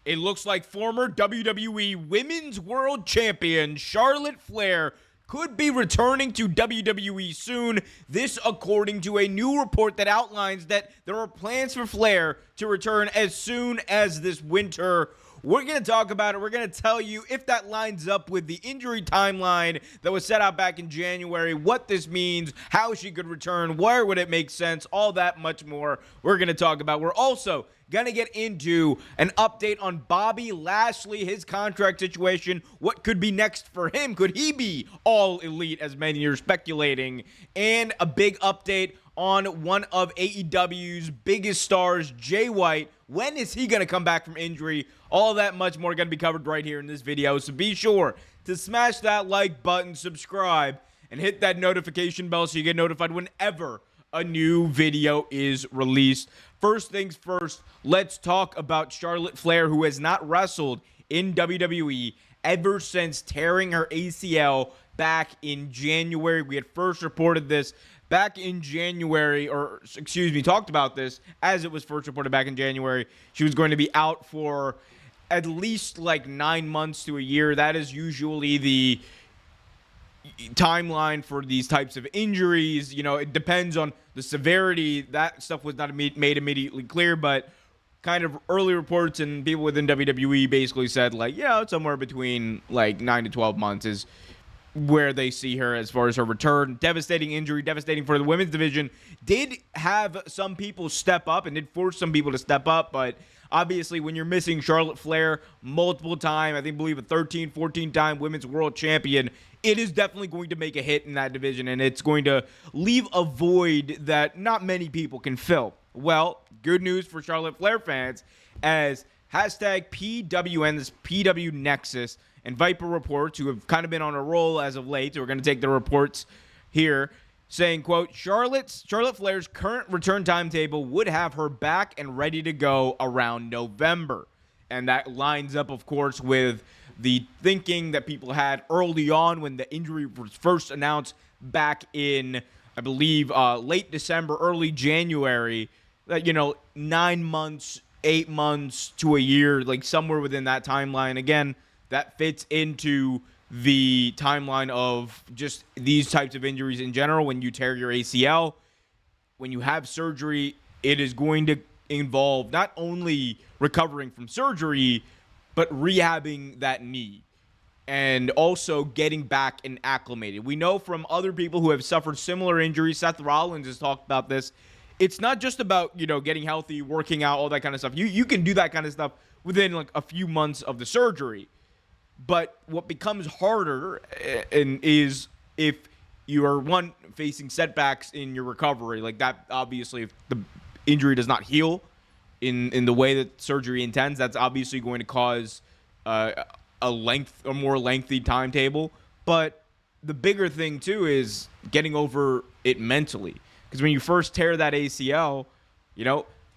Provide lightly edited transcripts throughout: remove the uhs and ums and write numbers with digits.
It looks like former WWE Women's World Champion Charlotte Flair could be returning to WWE soon. This according to a new report that outlines that there are plans for Flair to return as soon as this winter. We're going to talk about it. We're going to tell you if that lines up with the injury timeline that was set out back in January, what this means, how she could return, where would it make sense, all that much more we're going to talk about. We're also going to get into an update on Bobby Lashley, his contract situation, what could be next for him. Could he be all elite, as many are speculating? And a big update on one of AEW's biggest stars, Jay White. When is he going to come back from injury? All that much more going to be covered right here in this video. So be sure to smash that like button, subscribe, and hit that notification bell so you get notified whenever a new video is released. First things first, let's talk about Charlotte Flair, who has not wrestled in WWE ever since tearing her ACL back in January. We had first reported this back in January, or excuse me, talked about this as it was first reported back in January. She was going to be out for at least like 9 months to a year. That is usually the timeline for these types of injuries. You know, it depends on the severity. That stuff was not made immediately clear, but kind of early reports and people within WWE basically said, like, yeah, somewhere between like 9 to 12 months is where they see her as far as her return. Devastating injury, devastating for the women's division. Did have some people step up and did force some people to step up, but obviously when you're missing Charlotte Flair multiple time, I believe a 13, 14-time women's world champion, it is definitely going to make a hit in that division, and it's going to leave a void that not many people can fill. Well, good news for Charlotte Flair fans, as hashtag PWN, this PW Nexus, and Viper reports, who have kind of been on a roll as of late, so we're going to take the reports here, saying, quote, Charlotte Flair's current return timetable would have her back and ready to go around November. And that lines up, of course, with the thinking that people had early on when the injury was first announced back in, I believe, late December, early January, that, 9 months, 8 months to a year, like somewhere within that timeline. Again, that fits into the timeline of just these types of injuries in general. When you tear your ACL, when you have surgery, it is going to involve not only recovering from surgery, but rehabbing that knee and also getting back and acclimated. We know from other people who have suffered similar injuries, Seth Rollins has talked about this, it's not just about, getting healthy, working out, all that kind of stuff. You can do that kind of stuff within like a few months of the surgery. But what becomes harder is if you are, facing setbacks in your recovery. Like that, obviously, if the injury does not heal in the way that surgery intends, that's obviously going to cause a more lengthy timetable. But the bigger thing, too, is getting over it mentally. Because when you first tear that ACL,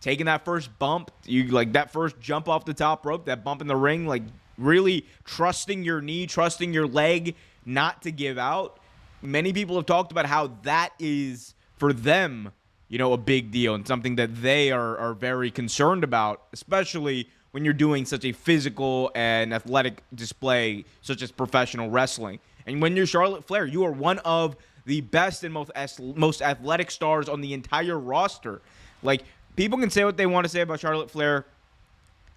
taking that first bump, that first jump off the top rope, that bump in the ring, like, really trusting your knee, trusting your leg not to give out. Many people have talked about how that is, for them, a big deal and something that they are very concerned about, especially when you're doing such a physical and athletic display such as professional wrestling. And when you're Charlotte Flair, you are one of the best and most athletic stars on the entire roster. Like, people can say what they want to say about Charlotte Flair.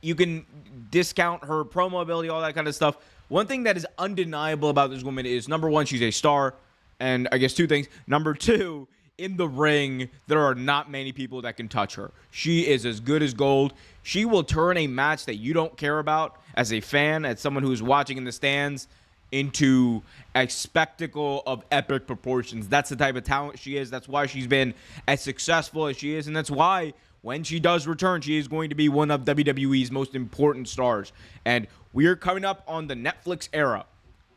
You can discount her promo ability, all that kind of stuff. One thing that is undeniable about this woman is, number one, she's a star. And I guess two things. Number two, in the ring, there are not many people that can touch her. She is as good as gold. She will turn a match that you don't care about as a fan, as someone who's watching in the stands, into a spectacle of epic proportions. That's the type of talent she is. That's why she's been as successful as she is. And that's why when she does return, she is going to be one of WWE's most important stars. And we are coming up on the Netflix era.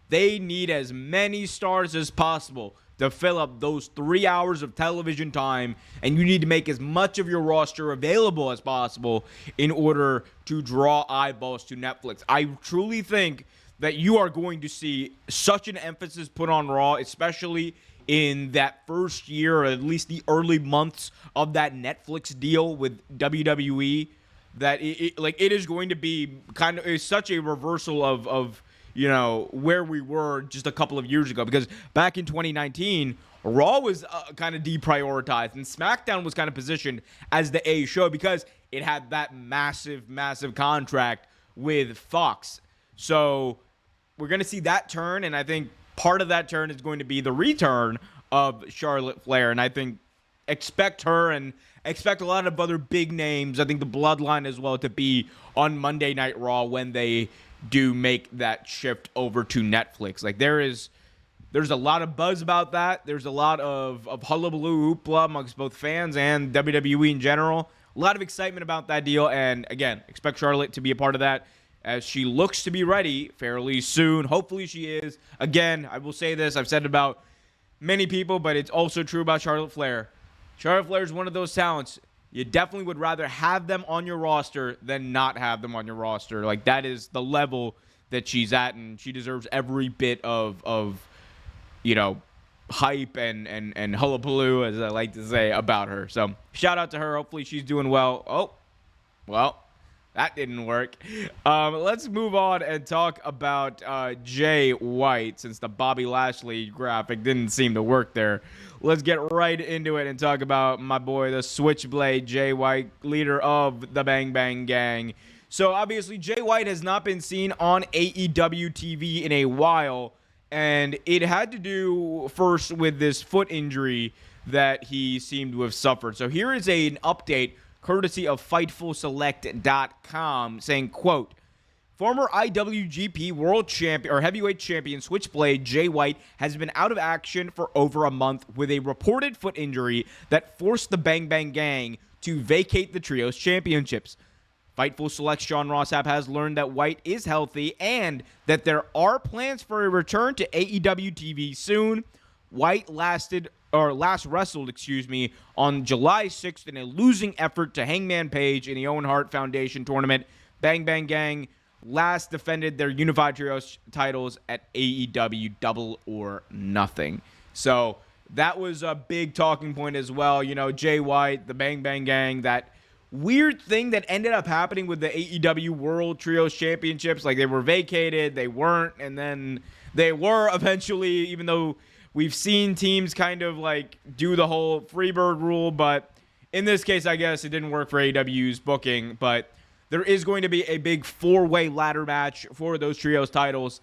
They need as many stars as possible to fill up those 3 hours of television time, and you need to make as much of your roster available as possible in order to draw eyeballs to Netflix. I truly think that you are going to see such an emphasis put on Raw, especially in that first year, or at least the early months of that Netflix deal with WWE, that it is going to be kind of it's such a reversal of where we were just a couple of years ago, because back in 2019 Raw was kind of deprioritized and SmackDown was kind of positioned as the A show because it had that massive contract with Fox. So we're going to see that turn, and I think part of that turn is going to be the return of Charlotte Flair, and I think expect her and expect a lot of other big names, I think the Bloodline as well, to be on Monday Night Raw when they do make that shift over to Netflix. Like there's a lot of buzz about that. There's a lot of hullabaloo, hoopla amongst both fans and WWE in general. A lot of excitement about that deal, and again, expect Charlotte to be a part of that as she looks to be ready fairly soon. Hopefully she is. Again, I will say this, I've said it about many people, but it's also true about Charlotte Flair. Charlotte Flair is one of those talents. You definitely would rather have them on your roster than not have them on your roster. Like, that is the level that she's at, and she deserves every bit of hype and hullabaloo, as I like to say, about her. So, shout out to her. Hopefully she's doing well. Oh, well, that didn't work. Let's move on and talk about Jay White, since the Bobby Lashley graphic didn't seem to work there. Let's get right into it and talk about my boy, the Switchblade Jay White, leader of the Bang Bang Gang. So, obviously, Jay White has not been seen on AEW TV in a while, and it had to do first with this foot injury that he seemed to have suffered. So, here is an update courtesy of FightfulSelect.com, saying, quote, former IWGP World Champion or Heavyweight Champion Switchblade Jay White has been out of action for over a month with a reported foot injury that forced the Bang Bang Gang to vacate the Trios Championships. Fightful Select's Sean Rossap has learned that White is healthy and that there are plans for a return to AEW TV soon. White last wrestled, on July 6th in a losing effort to Hangman Page in the Owen Hart Foundation tournament. Bang Bang Gang last defended their Unified Trios titles at AEW Double or Nothing. So that was a big talking point as well. Jay White, the Bang Bang Gang, that weird thing that ended up happening with the AEW World Trios Championships. Like, they were vacated, they weren't, and then they were eventually, even though we've seen teams kind of like do the whole Freebird rule, but in this case, I guess it didn't work for AEW's booking. But there is going to be a big four-way ladder match for those trios titles.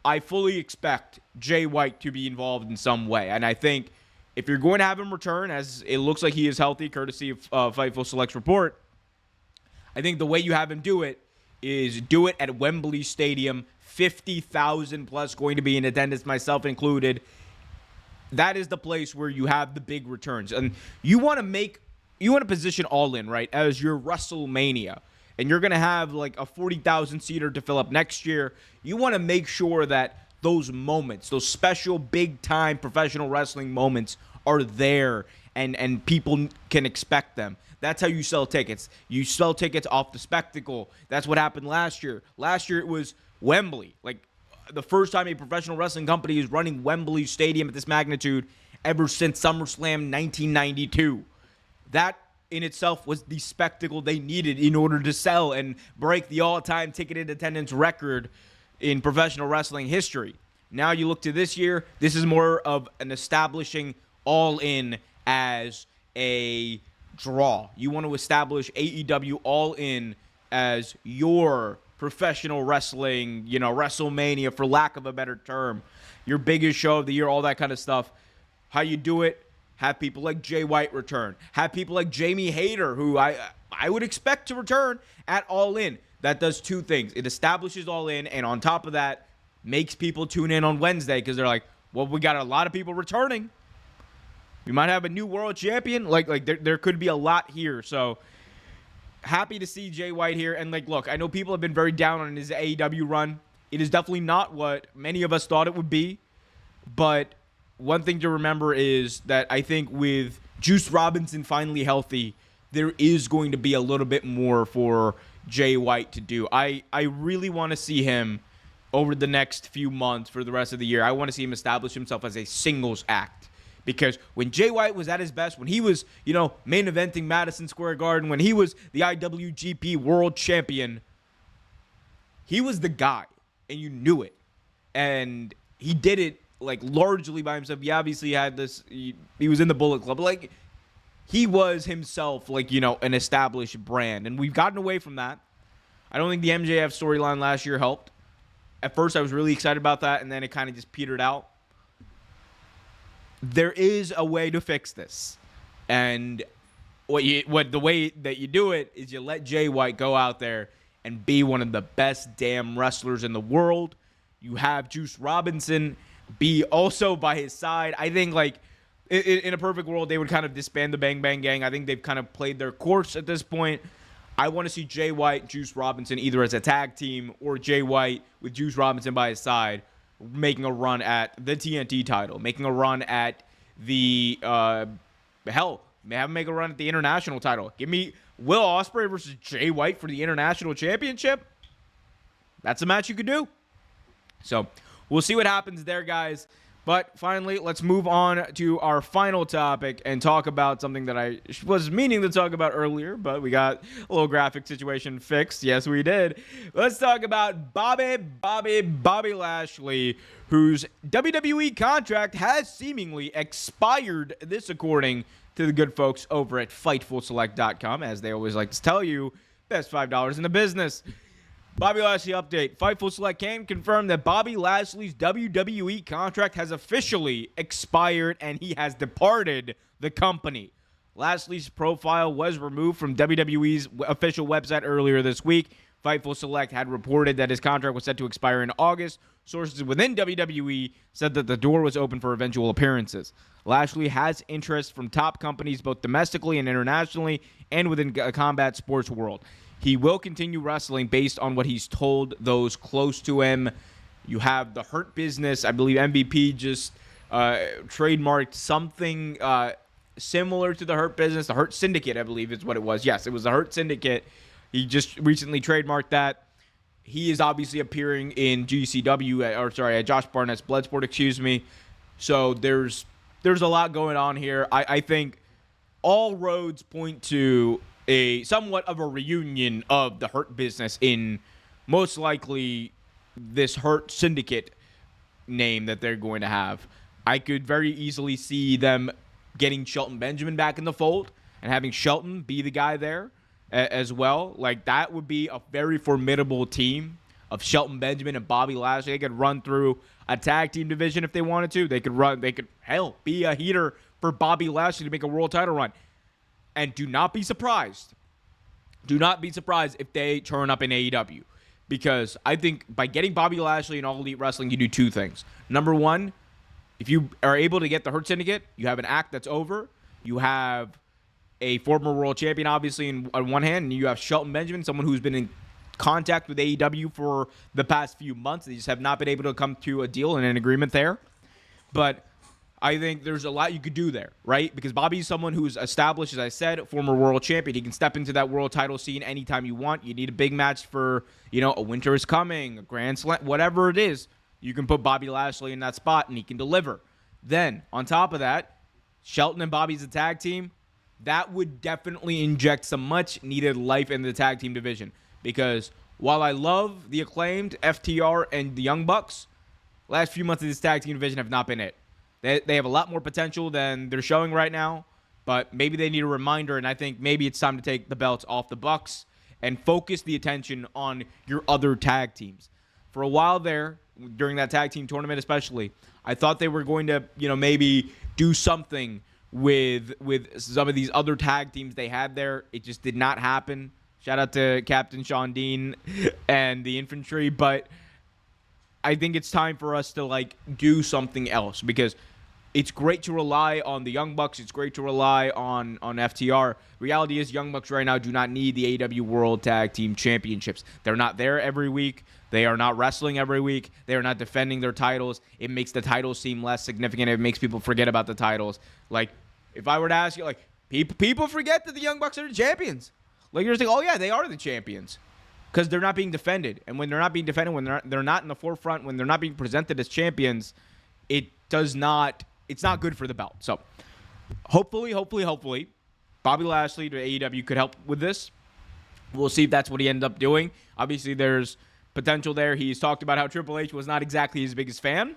I fully expect Jay White to be involved in some way, and I think if you're going to have him return, as it looks like he is healthy, courtesy of Fightful Select's report, I think the way you have him do it is do it at Wembley Stadium, 50,000 plus going to be in attendance, myself included. That is the place where you have the big returns. And you want to position All In, right, as your WrestleMania. And you're going to have like a 40,000 seater to fill up next year. You want to make sure that those moments, those special big time professional wrestling moments are there and people can expect them. That's how you sell tickets. You sell tickets off the spectacle. That's what happened last year. Last year it was Wembley. Like, the first time a professional wrestling company is running Wembley Stadium at this magnitude ever since SummerSlam 1992. That in itself was the spectacle they needed in order to sell and break the all-time ticketed attendance record in professional wrestling history. Now you look to this year, this is more of an establishing All In as a draw. You want to establish AEW All In as your professional wrestling, WrestleMania, for lack of a better term, your biggest show of the year, all that kind of stuff. How you do it, have people like Jay White return. Have people like Jamie Hayter, who I would expect to return at All In. That does two things. It establishes All In, and on top of that, makes people tune in on Wednesday because they're like, well, we got a lot of people returning. We might have a new world champion. Like there could be a lot here. So happy to see Jay White here. And look, I know people have been very down on his AEW run. It is definitely not what many of us thought it would be. But one thing to remember is that I think with Juice Robinson finally healthy, there is going to be a little bit more for Jay White to do. I really want to see him over the next few months for the rest of the year. I want to see him establish himself as a singles act Because when Jay White was at his best, when he was, main eventing Madison Square Garden, when he was the IWGP World Champion, he was the guy, and you knew it. And he did it, largely by himself. He obviously had this, he was in the Bullet Club, but, he was himself, an established brand. And we've gotten away from that. I don't think the MJF storyline last year helped. At first, I was really excited about that, and then it kind of just petered out. There is a way to fix this. And the way that you do it is you let Jay White go out there and be one of the best damn wrestlers in the world. You have Juice Robinson be also by his side. I think, in a perfect world, they would kind of disband the Bang Bang Gang. I think they've kind of played their course at this point. I want to see Jay White, Juice Robinson either as a tag team or Jay White with Juice Robinson by his side making a run at the TNT title, making a run at the, have him make a run at the international title. Give me Will Ospreay versus Jay White for the international championship. That's a match you could do. So we'll see what happens there, guys. But finally, let's move on to our final topic and talk about something that I was meaning to talk about earlier, but we got a little graphic situation fixed. Yes, we did. Let's talk about Bobby Lashley, whose WWE contract has seemingly expired. This, according to the good folks over at FightfulSelect.com, as they always like to tell you, best $5 in the business. Bobby Lashley update. Fightful Select can confirm that Bobby Lashley's WWE contract has officially expired and he has departed the company. Lashley's profile was removed from WWE's official website earlier this week. Fightful Select had reported that his contract was set to expire in August. Sources within WWE said that the door was open for eventual appearances. Lashley has interest from top companies both domestically and internationally and within the combat sports world. He will continue wrestling based on what he's told those close to him. You have the Hurt Business. I believe MVP just trademarked something similar to the Hurt Business. The Hurt Syndicate, I believe, is what it was. Yes, it was the Hurt Syndicate. He just recently trademarked that. He is obviously appearing in at Josh Barnett's Bloodsport, So there's a lot going on here. I think all roads point to a somewhat of a reunion of the Hurt Business in most likely this Hurt Syndicate name that they're going to have. I could very easily see them getting Shelton Benjamin back in the fold and having Shelton be the guy there as well. That would be a very formidable team of Shelton Benjamin and Bobby Lashley. They could run through a tag team division if they wanted to. They could be a heater for Bobby Lashley to make a world title run. And do not be surprised. Do not be surprised if they turn up in AEW. Because I think by getting Bobby Lashley in All Elite Wrestling, you do two things. Number one, if you are able to get the Hurt Syndicate, you have an act that's over. You have a former world champion, obviously, on one hand, and you have Shelton Benjamin, someone who's been in contact with AEW for the past few months. They just have not been able to come to a deal and an agreement there. But I think there's a lot you could do there, right? Because Bobby's someone who's established, as I said, former world champion. He can step into that world title scene anytime you want. You need a big match for, a Winter is Coming, a Grand Slam, whatever it is. You can put Bobby Lashley in that spot, and he can deliver. Then, on top of that, Shelton and Bobby's a tag team. That would definitely inject some much-needed life in the tag team division. Because while I love the Acclaimed, FTR, and the Young Bucks, last few months of this tag team division have not been it. They have a lot more potential than they're showing right now, but maybe they need a reminder, and I think maybe it's time to take the belts off the Bucks and focus the attention on your other tag teams. For a while there, during that tag team tournament especially, I thought they were going to, maybe do something with some of these other tag teams they had there. It just did not happen. Shout out to Captain Sean Dean and the Infantry, but I think it's time for us to do something else, because it's great to rely on the Young Bucks. It's great to rely on FTR. Reality is Young Bucks right now do not need the AEW World Tag Team Championships. They're not there every week. They are not wrestling every week. They are not defending their titles. It makes the titles seem less significant. It makes people forget about the titles. If I were to ask you, people forget that the Young Bucks are the champions. You're just oh yeah, they are the champions. Because they're not being defended. And when they're not being defended, when they're not in the forefront, when they're not being presented as champions, it does not it's not good for the belt. So hopefully, Bobby Lashley to AEW could help with this. We'll see if that's what he ended up doing. Obviously, there's potential there. He's talked about how Triple H was not exactly his biggest fan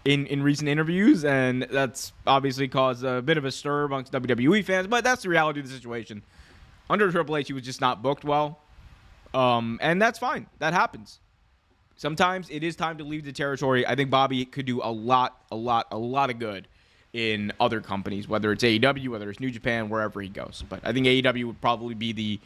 in recent interviews, and that's obviously caused a bit of a stir amongst WWE fans, but that's the reality of the situation. Under Triple H, he was just not booked well, and that's fine. That happens. Sometimes it is time to leave the territory. I think Bobby could do a lot of good in other companies, whether it's AEW, whether it's New Japan, wherever he goes. But I think AEW would probably be the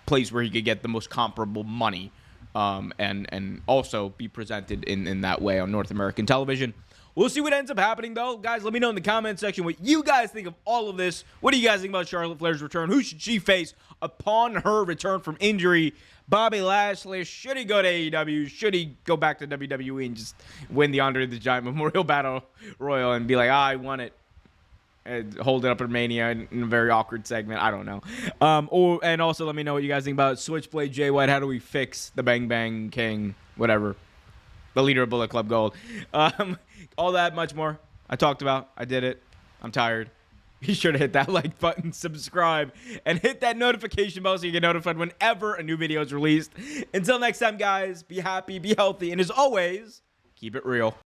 place where he could get the most comparable money, and also be presented in that way on North American television. We'll see what ends up happening, though. Guys, let me know in the comment section what you guys think of all of this. What do you guys think about Charlotte Flair's return? Who should she face upon her return from injury? Bobby Lashley, should he go to AEW? Should he go back to WWE and just win the Andre the Giant Memorial Battle Royal and be like, I won it, and hold it up at Mania in a very awkward segment? I don't know. And also let me know what you guys think about Switchblade Jay White. How do we fix the Bang Bang King, whatever, the leader of Bullet Club Gold? All that, much more. I talked about. I did it. I'm tired. Be sure to hit that like button, subscribe, and hit that notification bell so you get notified whenever a new video is released. Until next time, guys, be happy, be healthy, and as always, keep it real.